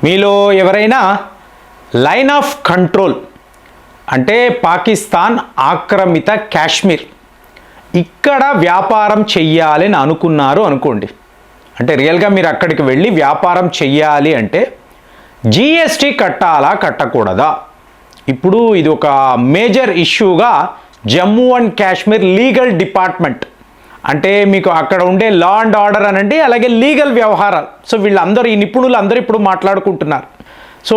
మీలో ఎవరైనా line of control అంటే పాకిస్తాన్ ఆక్రమిత కాశ్మీర్ ఇక్కడ వ్యాపారం చెయ్యాలని అనుకున్నారు అనుకోండి. అంటే రియల్గా మీరు అక్కడికి వెళ్ళి వ్యాపారం చెయ్యాలి అంటే జిఎస్టీ కట్టాలా కట్టకూడదా? ఇప్పుడు ఇది ఒక మేజర్ ఇష్యూగా Jammu and Kashmir legal department అంటే మీకు అక్కడ ఉండే లా అండ్ ఆర్డర్ అనండి, అలాగే లీగల్ వ్యవహారాలు. సో వీళ్ళందరూ ఈ నిపుణులు అందరూ ఇప్పుడు మాట్లాడుకుంటున్నారు. సో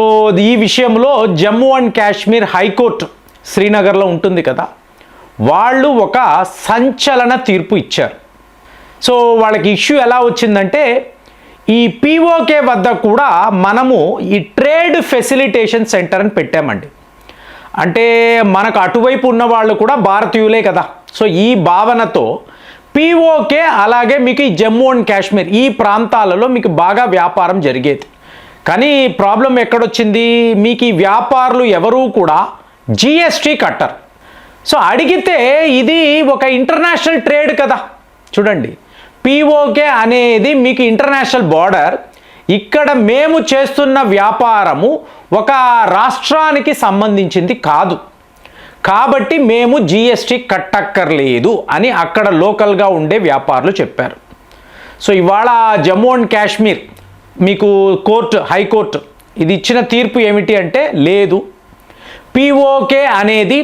ఈ విషయంలో జమ్మూ అండ్ కాశ్మీర్ హైకోర్టు శ్రీనగర్లో ఉంటుంది కదా, వాళ్ళు ఒక సంచలన తీర్పు ఇచ్చారు. సో వాళ్ళకి ఇష్యూ ఎలా వచ్చిందంటే ఈ పీఓకే వద్ద కూడా మనము ఈ ట్రేడ్ ఫెసిలిటేషన్ సెంటర్ అని పెట్టామండి. అంటే మనకు అటువైపు ఉన్న వాళ్ళు కూడా భారతీయులే కదా. సో ఈ భావనతో పీఓకే అలాగే మీకు ఈ జమ్మూ అండ్ కాశ్మీర్ ఈ ప్రాంతాలలో మీకు బాగా వ్యాపారం జరిగేది. కానీ ప్రాబ్లం ఎక్కడొచ్చింది, మీకు ఈ వ్యాపారులు ఎవరూ కూడా జిఎస్టీ కట్టరు. సో అడిగితే ఇది ఒక ఇంటర్నేషనల్ ట్రేడ్ కదా. చూడండి, పీఓకే అనేది మీకు ఇంటర్నేషనల్ బార్డర్. ఇక్కడ మేము చేస్తున్న వ్యాపారము ఒక రాష్ట్రానికి సంబంధించింది కాదు, కాబట్టి మేము జిఎస్టీ కట్టక్కర్లేదు అని అక్కడ లోకల్గా ఉండే వ్యాపారులు చెప్పారు. సో ఇవాళ జమ్మూ అండ్ కాశ్మీర్ మీకు హైకోర్టు ఇది ఇచ్చిన తీర్పు ఏమిటి అంటే లేదు, పీఓకే అనేది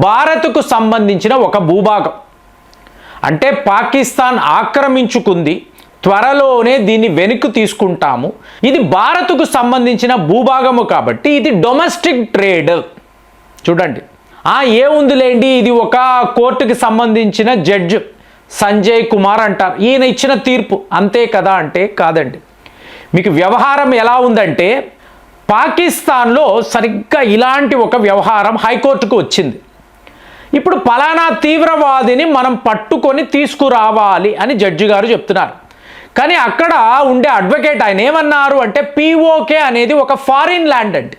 భారత్కు సంబంధించిన ఒక భూభాగం. అంటే పాకిస్తాన్ ఆక్రమించుకుంది, త్వరలోనే దీన్ని వెనక్కి తీసుకుంటాము, ఇది భారత్కు సంబంధించిన భూభాగము కాబట్టి ఇది డొమెస్టిక్ ట్రేడ్. చూడండి, ఏముందిలేండి, ఇది ఒక కోర్టుకి సంబంధించిన జడ్జ్ సంజయ్ కుమార్ అంటారు, ఈయన ఇచ్చిన తీర్పు అంతే కదా అంటే కాదండి. మీకు వ్యవహారం ఎలా ఉందంటే పాకిస్తాన్లో సరిగ్గా ఇలాంటి ఒక వ్యవహారం హైకోర్టుకు వచ్చింది. ఇప్పుడు పలానా తీవ్రవాదిని మనం పట్టుకొని తీసుకురావాలి అని జడ్జి గారు చెప్తున్నారు. కానీ అక్కడ ఉండే అడ్వకేట్ ఆయన ఏమన్నారు అంటే పీఓకే అనేది ఒక ఫారిన్ ల్యాండ్ అండి,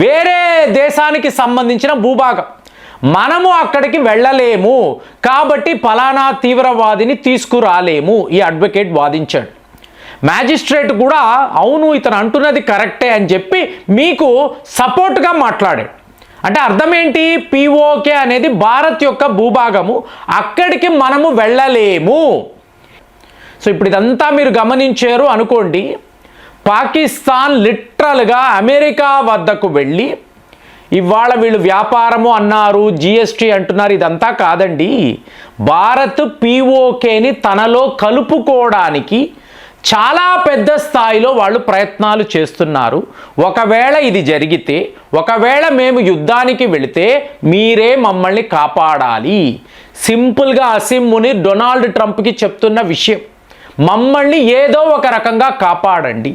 వేరే దేశానికి సంబంధించిన భూభాగం, మనము అక్కడికి వెళ్ళలేము, కాబట్టి పలానా తీవ్రవాదిని తీసుకురాలేము ఈ అడ్వకేట్ వాదించాడు. మ్యాజిస్ట్రేట్ కూడా అవును ఇతను అంటున్నది కరెక్టే అని చెప్పి మీకు సపోర్ట్గా మాట్లాడాడు. అంటే అర్థం ఏంటి, పీఓకే అనేది భారత్ యొక్క భూభాగము, అక్కడికి మనము వెళ్ళలేము. సో ఇప్పుడు ఇదంతా మీరు గమనించారు అనుకోండి, పాకిస్తాన్ లిటరల్గా అమెరికా వద్దకు వెళ్ళి ఇవాళ వీళ్ళు వ్యాపారము అన్నారు, జిఎస్టీ అంటున్నారు, ఇదంతా కాదండి. భారత్ పీఓకేని తనలో కలుపుకోవడానికి చాలా పెద్ద స్థాయిలో వాళ్ళు ప్రయత్నాలు చేస్తున్నారు. ఒకవేళ ఇది జరిగితే, ఒకవేళ మేము యుద్ధానికి వెళితే మీరే మమ్మల్ని కాపాడాలి. సింపుల్గా అసీం మునీర్ డొనాల్డ్ ట్రంప్కి చెప్తున్న విషయం, మమ్మల్ని ఏదో ఒక రకంగా కాపాడండి,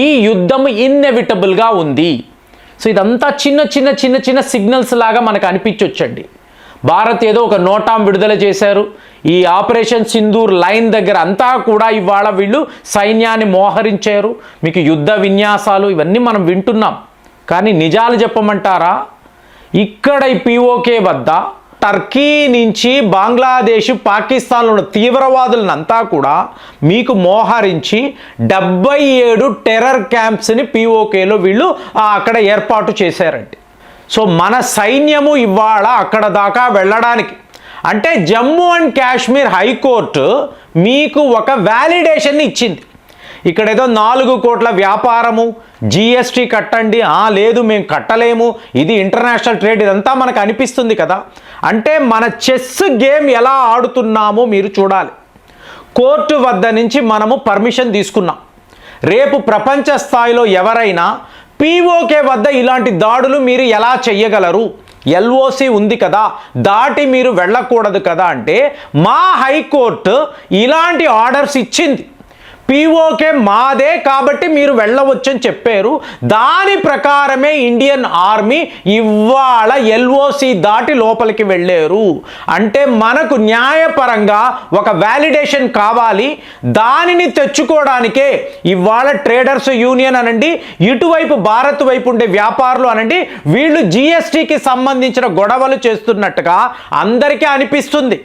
ఈ యుద్ధం ఇన్నెవిటబుల్గా ఉంది. సో ఇదంతా చిన్న చిన్న చిన్న చిన్న సిగ్నల్స్ లాగా మనకు అనిపించొచ్చండి. భారత్ ఏదో ఒక నోటాం విడుదల చేశారు, ఈ ఆపరేషన్ సింధూర్ లైన్ దగ్గర అంతా కూడా ఇవాళ వీళ్ళు సైన్యాన్ని మోహరించారు, మీకు యుద్ధ విన్యాసాలు ఇవన్నీ మనం వింటున్నాం. కానీ నిజాలు చెప్పమంటారా, ఇక్కడ ఈ పీఓకే వద్ద టర్కీ నుంచి బంగ్లాదేశ్ పాకిస్తాన్లో ఉన్న తీవ్రవాదులనంతా కూడా మీకు మోహరించి 77 టెర్రర్ క్యాంప్స్ని పీఓకేలో వీళ్ళు అక్కడ ఏర్పాటు చేశారండి. సో మన సైన్యము ఇవాళ అక్కడ దాకా వెళ్ళడానికి అంటే జమ్మూ అండ్ కాశ్మీర్ హైకోర్టు మీకు ఒక వ్యాలిడేషన్ ఇచ్చింది. ఇక్కడ ఏదో 4 కోట్ల వ్యాపారము జిఎస్టీ కట్టండి, లేదు మేము కట్టలేము, ఇది ఇంటర్నేషనల్ ట్రేడ్, ఇదంతా మనకు అనిపిస్తుంది కదా. అంటే మన చెస్ గేమ్ ఎలా ఆడుతున్నామో మీరు చూడాలి. కోర్టు వద్ద నుంచి మనము పర్మిషన్ తీసుకున్నాం, రేపు ప్రపంచ స్థాయిలో ఎవరైనా పీఓకే వద్ద ఇలాంటి దాడులు మీరు ఎలా చెయ్యగలరు, ఎల్ఓసి ఉంది కదా, దాటి మీరు వెళ్ళకూడదు కదా అంటే మా హైకోర్టు ఇలాంటి ఆర్డర్స్ ఇచ్చింది. పీఓకే మాదే కాబట్టి మీరు వెళ్ళవచ్చని చెప్పారు, దాని ప్రకారమే ఇండియన్ ఆర్మీ ఇవాళ ఎల్ఓసి దాటి లోపలికి వెళ్ళారు. అంటే మనకు న్యాయపరంగా ఒక వ్యాలిడేషన్ కావాలి, దానిని తెచ్చుకోవడానికే ఇవాళ ట్రేడర్స్ యూనియన్ అనండి, ఇటువైపు భారత్ వైపు ఉండే వ్యాపారులు అనండి, వీళ్ళు జిఎస్టీకి సంబంధించిన గొడవలు చేస్తున్నట్టుగా అందరికీ అనిపిస్తుంది.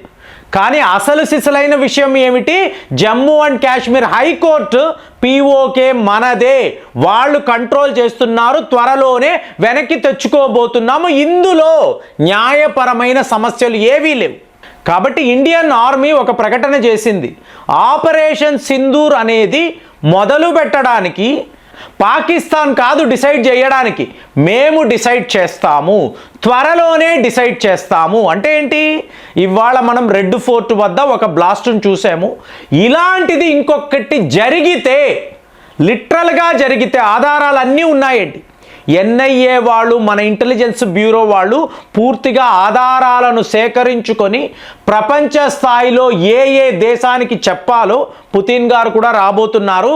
కానీ అసలు సిసలైన విషయం ఏమిటి? Jammu and Kashmir high court PoK మనదే, వాళ్ళు కంట్రోల్ చేస్తున్నారు, త్వరలోనే వెనక్కి తెచ్చుకోబోతున్నాము, ఇందులో న్యాయపరమైన సమస్యలు ఏవీ లేవు. కాబట్టి ఇండియన్ ఆర్మీ ఒక ప్రకటన చేసింది, ఆపరేషన్ సింధూర్ అనేది మొదలు పెట్టడానికి పాకిస్తాన్ కాదు డిసైడ్ చేయడానికి, మేము డిసైడ్ చేస్తాము, త్వరలోనే డిసైడ్ చేస్తాము. అంటే ఏంటి? ఇవాళ మనం రెడ్ ఫోర్ట్ వద్ద ఒక బ్లాస్ట్ను చూసాము, ఇలాంటిది ఇంకొకటి జరిగితే, లిటరల్గా జరిగితే ఆధారాలన్నీ ఉన్నాయండి. ఎన్ఐఏ వాళ్ళు, మన ఇంటెలిజెన్స్ బ్యూరో వాళ్ళు పూర్తిగా ఆధారాలను సేకరించుకొని ప్రపంచ స్థాయిలో ఏ దేశానికి చెప్పాలో, పుతిన్ గారు కూడా రాబోతున్నారు,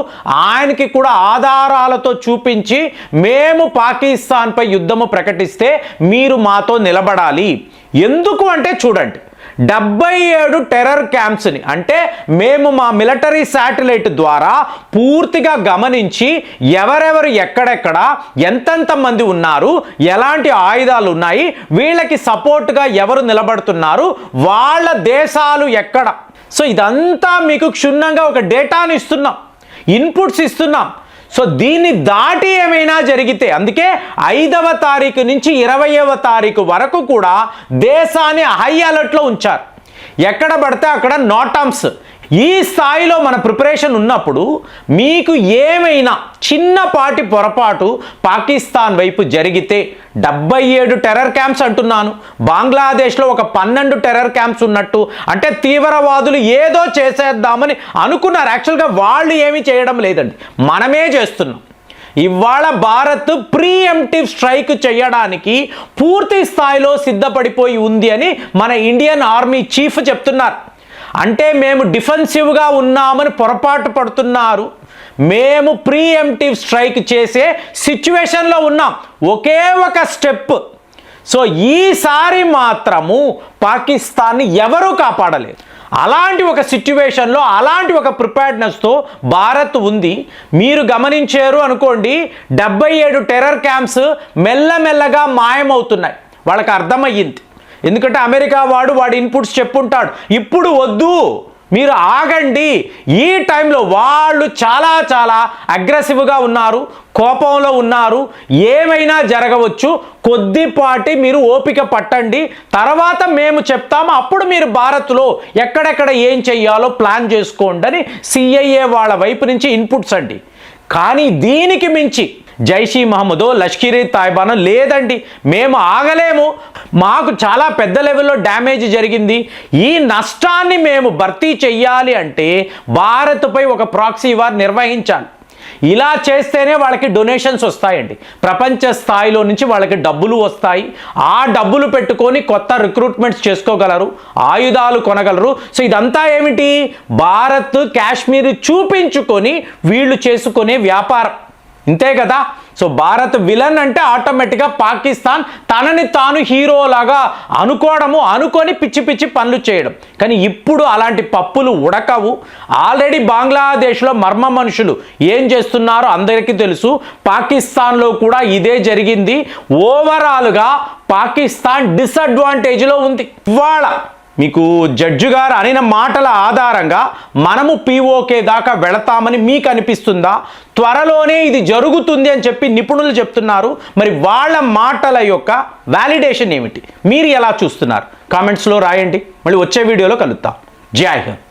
ఆయనకి కూడా ఆధారాలతో చూపించి మేము పాకిస్తాన్పై యుద్ధము ప్రకటిస్తే మీరు మాతో నిలబడాలి. ఎందుకు అంటే చూడండి, 77 టెర్రర్ క్యాంప్స్ని, అంటే మేము మా మిలిటరీ శాటిలైట్ ద్వారా పూర్తిగా గమనించి ఎవరెవరు ఎక్కడెక్కడ ఎంతెంత మంది ఉన్నారు, ఎలాంటి ఆయుధాలు ఉన్నాయి, వీళ్ళకి సపోర్ట్గా ఎవరు నిలబడుతున్నారు, వాళ్ళ దేశాలు ఎక్కడ, సో ఇదంతా మీకు క్షుణ్ణంగా ఒక డేటాను ఇస్తున్నాం, ఇన్పుట్స్ ఇస్తున్నాం. సో దీన్ని దాటి ఏమైనా జరిగితే, అందుకే 5వ తారీఖు నుంచి 20వ తారీఖు వరకు కూడా దేశాన్ని హై అలర్ట్లో ఉంచారు. ఎక్కడ పడితే అక్కడ నాటమ్స్. ఈ స్థాయిలో మన ప్రిపరేషన్ ఉన్నప్పుడు మీకు ఏమైనా చిన్నపాటి పొరపాటు పాకిస్తాన్ వైపు జరిగితే, 77 టెర్రర్ క్యాంప్స్ అంటున్నాను, బంగ్లాదేశ్లో ఒక 12 టెర్రర్ క్యాంప్స్ ఉన్నట్టు, అంటే తీవ్రవాదులు ఏదో చేసేద్దామని అనుకున్నారు. యాక్చువల్గా వాళ్ళు ఏమీ చేయడం లేదండి, మనమే చేస్తున్నాం. ఇవాళ భారత్ ప్రీఎంప్టివ్ స్ట్రైక్ చేయడానికి పూర్తి స్థాయిలో సిద్ధపడిపోయి ఉంది అని మన ఇండియన్ ఆర్మీ చీఫ్ చెప్తున్నారు. అంటే మేము డిఫెన్సివ్గా ఉన్నామని పొరపాటు పడుతున్నారు, మేము ప్రీఎంప్టివ్ స్ట్రైక్ చేసే సిచ్యువేషన్లో ఉన్నాం, ఒకే ఒక స్టెప్. సో ఈసారి మాత్రము పాకిస్తాన్ని ఎవరూ కాపాడలేదు. అలాంటి ఒక సిచ్యువేషన్లో, అలాంటి ఒక ప్రిపేర్డ్నెస్తో భారత్ ఉంది. మీరు గమనించారు అనుకోండి, 77 టెర్రర్ క్యాంప్స్ మెల్లమెల్లగా మాయమవుతున్నాయి. వాళ్ళకి అర్థమయ్యింది, ఎందుకంటే అమెరికా వాడి ఇన్పుట్స్ చెప్పుంటాడు, ఇప్పుడు వద్దు, మీరు ఆగండి. ఈ టైంలో వాళ్ళు చాలా అగ్రెసివ్గా ఉన్నారు, కోపంలో ఉన్నారు, ఏమైనా జరగవచ్చు, కొద్దిపాటి మీరు ఓపిక పట్టండి, తర్వాత మేము చెప్తాము, అప్పుడు మీరు భారత్లో ఎక్కడెక్కడ ఏం చెయ్యాలో ప్లాన్ చేసుకోండి అని సిఐఏ వాళ్ళ వైపు నుంచి ఇన్పుట్స్ అండి. కానీ దీనికి మించి జైషీ మహమ్మదో, లష్కరే తైబానో లేదండి, మేము ఆగలేము, మాకు చాలా పెద్ద లెవెల్లో డ్యామేజ్ జరిగింది, ఈ నష్టాన్ని మేము భర్తీ చెయ్యాలి అంటే భారత్పై ఒక ప్రాక్సీ వార్ నిర్వహించాలి. ఇలా చేస్తేనే వాళ్ళకి డొనేషన్స్ వస్తాయండి, ప్రపంచ స్థాయిలో నుంచి వాళ్ళకి డబ్బులు వస్తాయి, ఆ డబ్బులు పెట్టుకొని కొత్త రిక్రూట్మెంట్స్ చేసుకోగలరు, ఆయుధాలు కొనగలరు. సో ఇదంతా ఏమిటి? భారత్ కాశ్మీర్ చూపించుకొని వీళ్ళు చేసుకునే వ్యాపారం, ఇంతే కదా. సో భారత్ విలన్ అంటే ఆటోమేటిక్గా పాకిస్తాన్ తనని తాను హీరోలాగా అనుకొని పిచ్చి పనులు చేయడం. కానీ ఇప్పుడు అలాంటి పప్పులు ఉడకవు. ఆల్రెడీ బంగ్లాదేశ్లో మర్మ మనుషులు ఏం చేస్తున్నారో అందరికీ తెలుసు, పాకిస్తాన్లో కూడా ఇదే జరిగింది. ఓవరాల్గా పాకిస్తాన్ డిసడ్వాంటేజ్లో ఉంది. ఇవాళ మీకు జడ్జి గారు అనిన మాటల ఆధారంగా మనము పీఓకే దాకా వెళతామని మీకు అనిపిస్తుందా? త్వరలోనే ఇది జరుగుతుంది అని చెప్పి నిపుణులు చెప్తున్నారు. మరి వాళ్ళ మాటల యొక్క వ్యాలిడేషన్ ఏమిటి, మీరు ఎలా చూస్తున్నారు? కామెంట్స్లో రాయండి. మళ్ళీ వచ్చే వీడియోలో కలుద్దాం. జై హింద్.